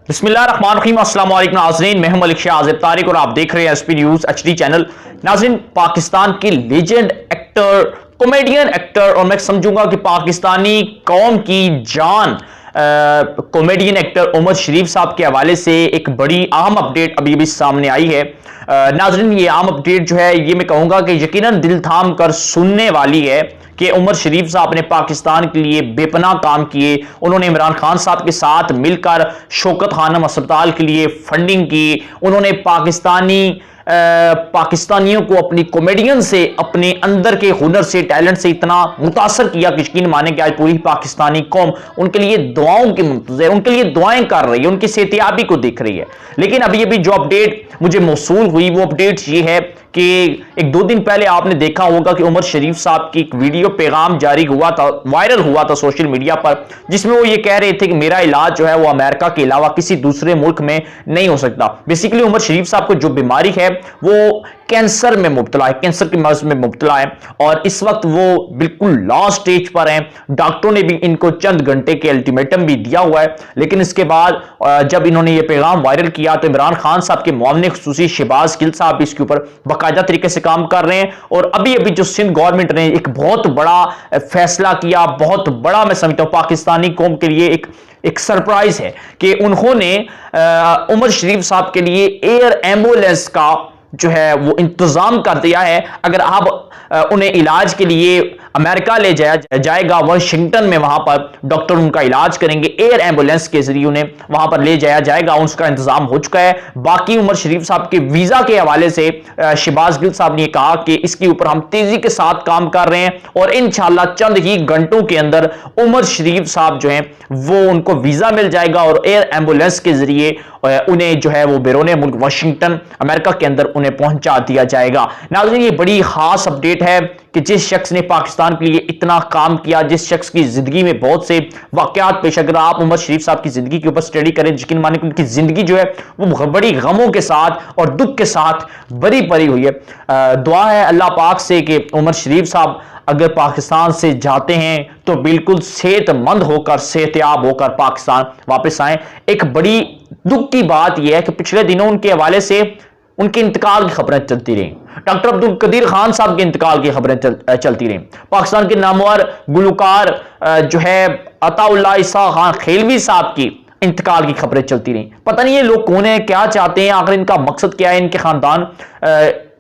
बिस्मिल्लाहिर्रहमानिर्रहीम, अस्सलाम वालेकुम नाज़रीन, मैं हूं मलिक शाह आज़िब तारिक और आप देख रहे हैं एसपी न्यूज़ एचडी चैनल। नाज़रीन, पाकिस्तान के लेजेंड एक्टर, कॉमेडियन एक्टर और मैं समझूंगा कि पाकिस्तानी कौम की जान कॉमेडियन एक्टर उमर शरीफ साहब के हवाले से एक बड़ी अहम अपडेट अभी अभी सामने आई है। नाज़रीन, ये अहम अपडेट जो है ये मैं कहूंगा कि यकीनन दिल थाम कर सुनने वाली है कि उमर शरीफ साहब ने पाकिस्तान के लिए बेपनाह काम किए। उन्होंने इमरान खान साहब के साथ मिलकर शौकत खानम अस्पताल के लिए फंडिंग की। उन्होंने पाकिस्तानियों को अपनी कॉमेडियन से, अपने अंदर के हुनर से, टैलेंट से इतना मुतासर किया कि यकीन माने कि आज पूरी पाकिस्तानी कौम उनके लिए दुआओं की मुंतज़िर, उनके लिए दुआएं कर रही है, उनकी सेहतियाबी को देख रही है। लेकिन अभी अभी जो अपडेट मुझे मौसूल हुई वो अपडेट ये है कि एक दो दिन पहले आपने देखा होगा कि उमर शरीफ साहब की एक वीडियो पैगाम जारी हुआ था, वायरल हुआ था सोशल मीडिया पर, जिसमें वो ये कह रहे थे कि मेरा इलाज जो है वो अमेरिका के अलावा किसी दूसरे मुल्क में नहीं हो सकता। बेसिकली उमर शरीफ साहब को जो बीमारी है वो कैंसर में मुब्तला है, कैंसर की मर्ज में मुब्तला है और इस वक्त वो बिल्कुल लास्ट स्टेज पर हैं। डॉक्टरों ने भी इनको चंद घंटे के अल्टीमेटम भी दिया हुआ है। लेकिन इसके बाद जब इन्होंने ये पैगाम वायरल किया तो इमरान खान साहब के मुआविन खुसूसी शहबाज गिल साहब भी इसके ऊपर बाकायदा तरीके से काम कर रहे हैं। और अभी अभी जो सिंध गवर्नमेंट ने एक बहुत बड़ा फैसला किया, बहुत बड़ा मैं समझता हूं पाकिस्तानी कौम के लिए एक सरप्राइज है कि उन्होंने उमर शरीफ साहब के लिए एयर एम्बुलेंस का जो है वो इंतजाम कर दिया है। अगर आप उन्हें इलाज के लिए अमेरिका ले जाएगा, वाशिंगटन में वहां पर डॉक्टर उनका इलाज करेंगे, एयर एम्बुलेंस के जरिए उन्हें वहां पर ले जाया जाएगा, उसका इंतजाम हो चुका है। बाकी उमर शरीफ साहब के वीजा के हवाले से शहबाज गिल साहब ने कहा कि इसके ऊपर हम तेजी के साथ काम कर रहे हैं और इंशाल्लाह चंद ही घंटों के अंदर उमर शरीफ साहब जो हैं वो उनको वीजा मिल जाएगा और एयर एम्बुलेंस के जरिए उन्हें जो है वो बैरून मुल्क वाशिंगटन अमेरिका के अंदर उन्हें पहुंचा दिया जाएगा। नाज़रीन, ये बड़ी खास अपडेट है कि जिस शख्स ने पाकिस्तान के लिए इतना काम किया, जिस शख्स की जिंदगी में बहुत से वाकयात पेश, अगर आप उमर शरीफ साहब की जिंदगी के ऊपर स्टडी करें, यकीन माने कि उनकी जिंदगी जो है वो बड़ी गमों के साथ और दुख के साथ भरी पड़ी हुई है। दुआ है अल्लाह पाक से कि उमर शरीफ साहब अगर पाकिस्तान से जाते हैं तो बिल्कुल सेहतमंद होकर, सेहतियाब होकर पाकिस्तान वापस आए। एक बड़ी दुख की बात यह है कि पिछले दिनों उनके हवाले से उनके इंतकाल की खबरें चलती रही, डॉक्टर अब्दुल कदीर खान साहब के इंतकाल की खबरें चलती रही। पाकिस्तान के नामवर गुलकार जो है अताउल्लाह इसा खान खेलवी साहब की इंतकाल की खबरें चलती रही। पता नहीं ये लोग कौन है, क्या चाहते हैं, आखिर इनका मकसद क्या है। इनके खानदान,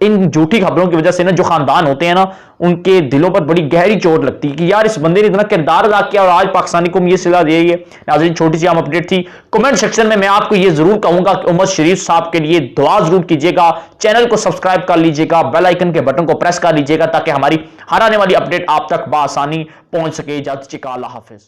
इन झूठी खबरों की वजह से ना जो खानदान होते हैं ना उनके दिलों पर बड़ी गहरी चोट लगती है कि यार इस बंदे ने इतना किरदार अदा किया और आज पाकिस्तानी को ये सिला दे रही है। नाज़रीन, छोटी सी आम अपडेट थी। कमेंट सेक्शन में मैं आपको ये जरूर कहूंगा कि उमर शरीफ साहब के लिए दुआ जरूर कीजिएगा, चैनल को सब्सक्राइब कर लीजिएगा, बेल आइकन के बटन को प्रेस कर लीजिएगा ताकि हमारी हर आने वाली अपडेट आप तक बआसानी पहुंच सके। इजाजत, अल्लाह हाफिज।